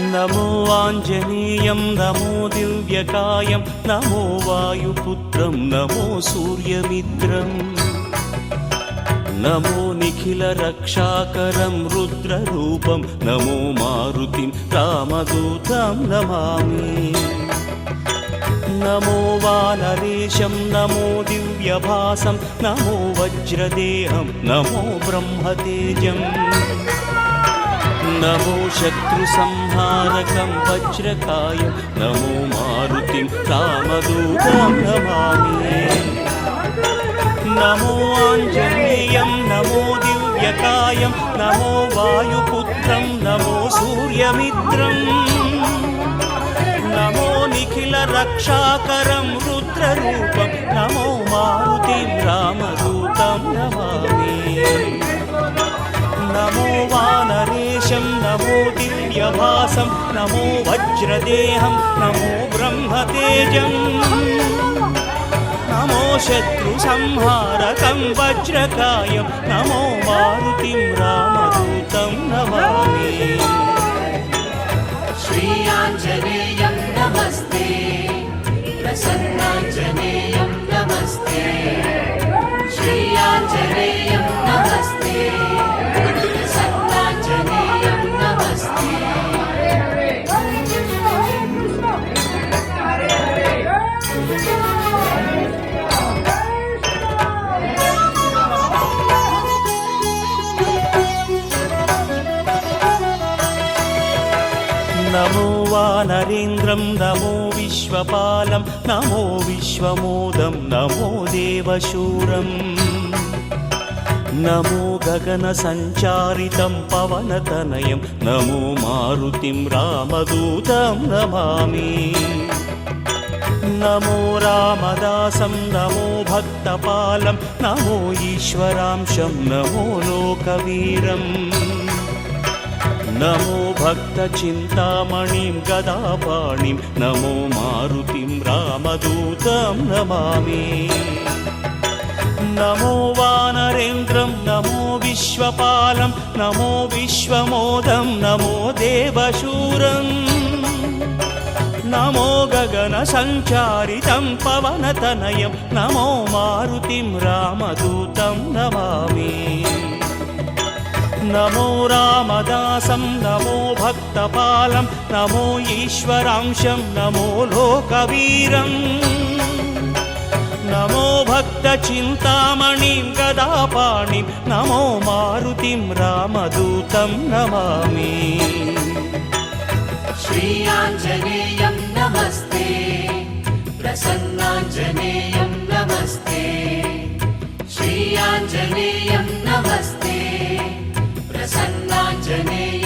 नमो आञ्जनेयं नमो दिव्यकायं नमो वायुपुत्रं नमो सूर्यमित्रम् नमो निखिलरक्षाकरं रुद्ररूपं नमो मारुतिं रामदूतं नमामि नमो वानरेशं नमो दिव्यभासं नमो वज्रदेहं नमो ब्रह्मतेजम् नमो शत्रुसंहारकं वज्रकायं नमो मारुतिं रामदूतं नमामि नमो आञ्जनेयं नमो दिव्यकायं नमो वायुपुत्रं नमो सूर्यमित्रम् नमो निखिलरक्षाकरं रुद्ररूपं नमो मारुतिं रामदूतं नमामि नमो वानरेशं नमो दिव्यभासं नमो वज्रदेहं नमो ब्रह्मतेजम् नमो शत्रुसंहारकं वज्रकायं नमो मारुतिं रामदूतं नमामि श्री आञ्जनेयं नमस्ते प्रसन्नाञ्जनेयं नमस्ते श्री आञ्जनेयं नमस्ते प्रसन्नाञ्जनेयं नमस्ते नमो वानरेन्द्रं नमो विश्वपालं नमो विश्वमोदं नमो देवशूरम् नमो गगनसञ्चारितं पवनतनयं नमो मारुतिं रामदूतं नमामि नमो रामदासं नमो भक्तपालं नमो ईश्वरांशं नमो लोकवीरम् नमो भक्तचिन्तामणिं गदापाणिं नमो मारुतिं रामदूतं नमामि नमो वानरेन्द्रं नमो विश्वपालं नमो विश्वमोदं नमो देवशूरम् नमो गगनसञ्चारितं पवनतनयं नमो मारुतिं रामदूतं नमामि नमो रामदासं नमो भक्तपालं नमो ईश्वरांशं नमो लोकवीरम् नमो भक्तचिन्तामणिं गदापाणिं नमो मारुतिं रामदूतं नमामि श्री आञ्जनेयं नमस्ते प्रसन्नाञ्जनेयं नमस्ते श्री आञ्जनेयं नमस्ते प्रसन्नाञ्जनेयं